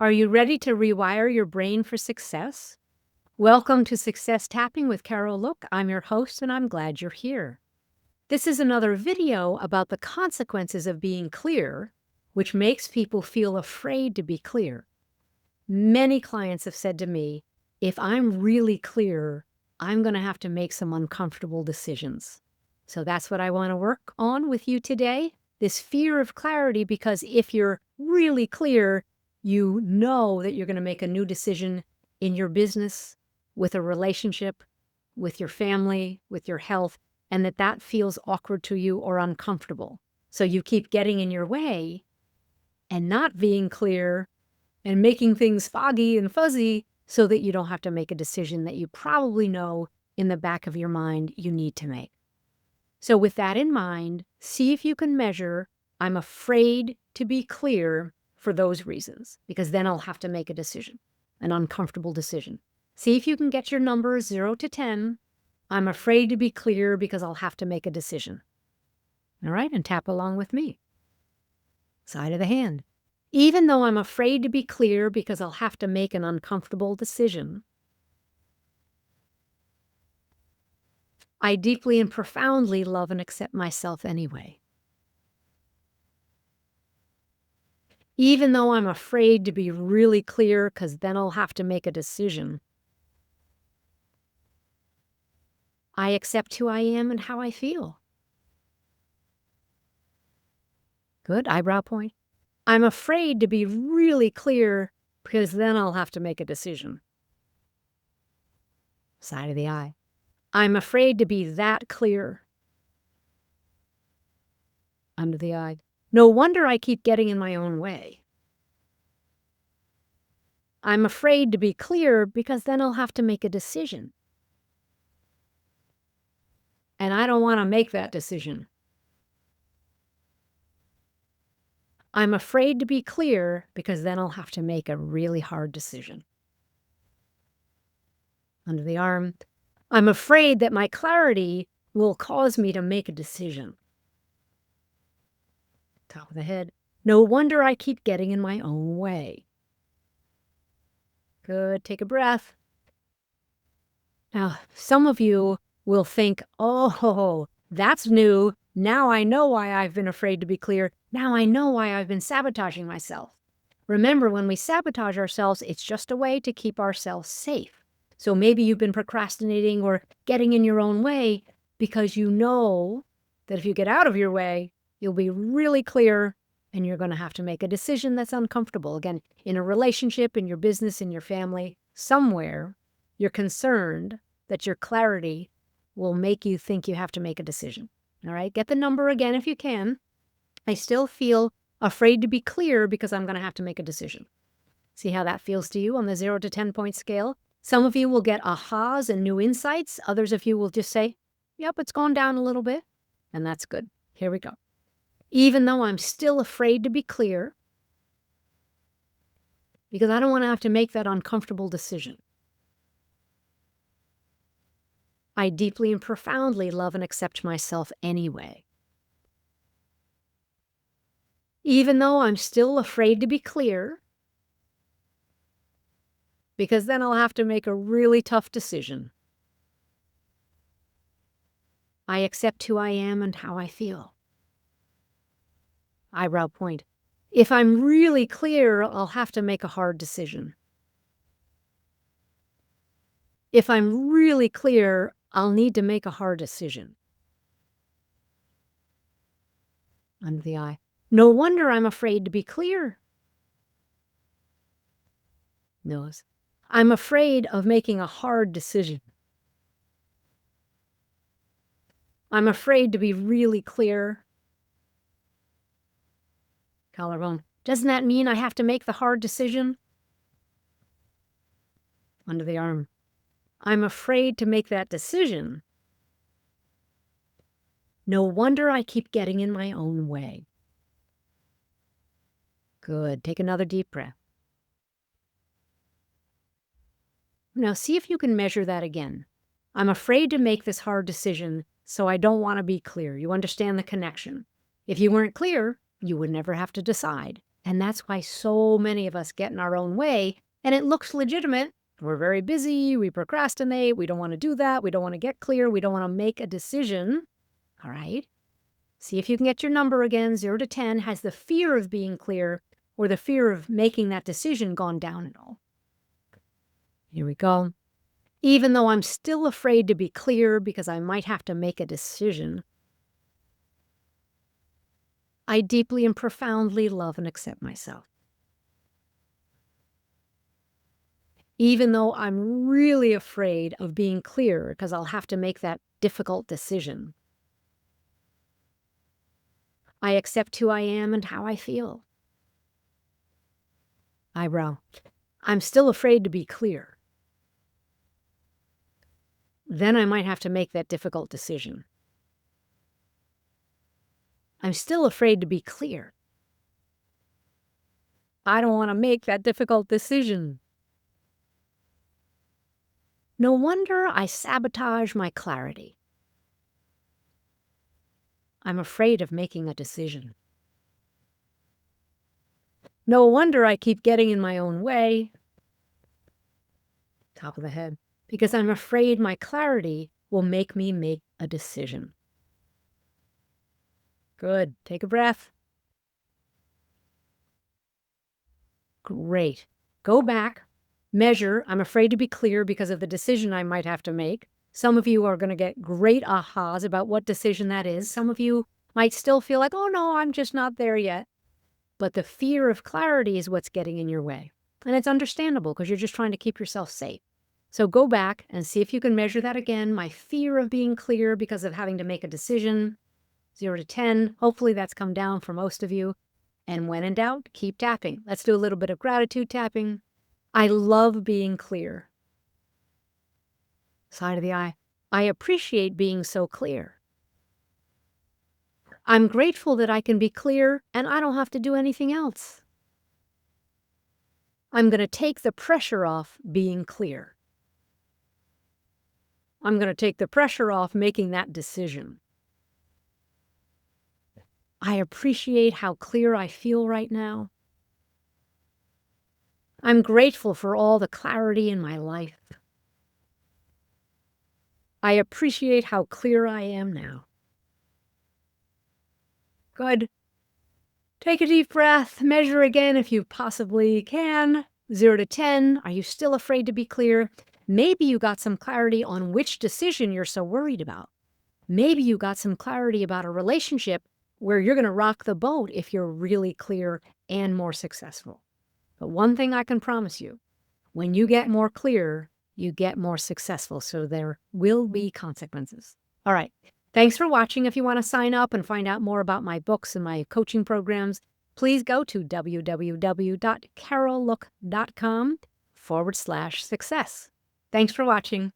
Are you ready to rewire your brain for success? Welcome to Success Tapping with Carol Look. I'm your host and I'm glad you're here. This is another video about the consequences of being clear, which makes people feel afraid to be clear. Many clients have said to me, if I'm really clear, I'm going to have to make some uncomfortable decisions. So that's what I want to work on with you today. This fear of clarity, because if you're really clear, you know that you're going to make a new decision in your business, with a relationship, with your family, with your health, and that feels awkward to you or uncomfortable. So you keep getting in your way and not being clear and making things foggy and fuzzy so that you don't have to make a decision that you probably know in the back of your mind you need to make. So with that in mind, see if you can measure, I'm afraid to be clear for those reasons, because then I'll have to make a decision, an uncomfortable decision. See if you can get your numbers 0 to 10. I'm afraid to be clear because I'll have to make a decision. All right, and tap along with me. Side of the hand. Even though I'm afraid to be clear because I'll have to make an uncomfortable decision, I deeply and profoundly love and accept myself anyway. Even though I'm afraid to be really clear because then I'll have to make a decision, I accept who I am and how I feel. Good, eyebrow point. I'm afraid to be really clear because then I'll have to make a decision. Side of the eye. I'm afraid to be that clear. Under the eye. No wonder I keep getting in my own way. I'm afraid to be clear because then I'll have to make a decision. And I don't want to make that decision. I'm afraid to be clear because then I'll have to make a really hard decision. Under the arm. I'm afraid that my clarity will cause me to make a decision. Top of the head. No wonder I keep getting in my own way. Good. Take a breath. Now, some of you will think, oh, that's new. Now I know why I've been afraid to be clear. Now I know why I've been sabotaging myself. Remember, when we sabotage ourselves, it's just a way to keep ourselves safe. So maybe you've been procrastinating or getting in your own way because you know that if you get out of your way, you'll be really clear and you're going to have to make a decision that's uncomfortable. Again, in a relationship, in your business, in your family, somewhere, you're concerned that your clarity will make you think you have to make a decision. All right, get the number again if you can. I still feel afraid to be clear because I'm going to have to make a decision. See how that feels to you on the 0 to 10 point scale? Some of you will get ahas and new insights. Others of you will just say, yep, it's gone down a little bit. And that's good. Here we go. Even though I'm still afraid to be clear, because I don't want to have to make that uncomfortable decision. I deeply and profoundly love and accept myself anyway. Even though I'm still afraid to be clear, because then I'll have to make a really tough decision. I accept who I am and how I feel. Eyebrow point. If I'm really clear, I'll have to make a hard decision. If I'm really clear, I'll need to make a hard decision. Under the eye. No wonder I'm afraid to be clear. Nose. I'm afraid of making a hard decision. I'm afraid to be really clear. Collarbone. Doesn't that mean I have to make the hard decision? Under the arm. I'm afraid to make that decision. No wonder I keep getting in my own way. Good. Take another deep breath. Now see if you can measure that again. I'm afraid to make this hard decision, so I don't want to be clear. You understand the connection. If you weren't clear, you would never have to decide. And that's why so many of us get in our own way, and it looks legitimate. We're very busy, we procrastinate, we don't want to do that, we don't want to get clear, we don't want to make a decision. All right. See if you can get your number again, 0 to 10. Has the fear of being clear or the fear of making that decision gone down at all? Here we go. Even though I'm still afraid to be clear because I might have to make a decision, I deeply and profoundly love and accept myself. Even though I'm really afraid of being clear because I'll have to make that difficult decision, I accept who I am and how I feel. Eyebrow. I'm still afraid to be clear. Then I might have to make that difficult decision. I'm still afraid to be clear. I don't want to make that difficult decision. No wonder I sabotage my clarity. I'm afraid of making a decision. No wonder I keep getting in my own way. Top of the head. Because I'm afraid my clarity will make me make a decision. Good. Take a breath. Great. Go back. Measure. I'm afraid to be clear because of the decision I might have to make. Some of you are going to get great ahas about what decision that is. Some of you might still feel like, oh no, I'm just not there yet. But the fear of clarity is what's getting in your way. And it's understandable because you're just trying to keep yourself safe. So go back and see if you can measure that again. My fear of being clear because of having to make a decision, 0 to 10. Hopefully that's come down for most of you. And when in doubt, keep tapping. Let's do a little bit of gratitude tapping. I love being clear. Side of the eye. I appreciate being so clear. I'm grateful that I can be clear and I don't have to do anything else. I'm going to take the pressure off being clear. I'm going to take the pressure off making that decision. I appreciate how clear I feel right now. I'm grateful for all the clarity in my life. I appreciate how clear I am now. Good. Take a deep breath. Measure again if you possibly can. 0 to 10. Are you still afraid to be clear? Maybe you got some clarity on which decision you're so worried about. Maybe you got some clarity about a relationship where you're going to rock the boat if you're really clear and more successful. But one thing I can promise you, when you get more clear, you get more successful. So there will be consequences. All right. Thanks for watching. If you want to sign up and find out more about my books and my coaching programs, please go to www.carollook.com/success. Thanks for watching.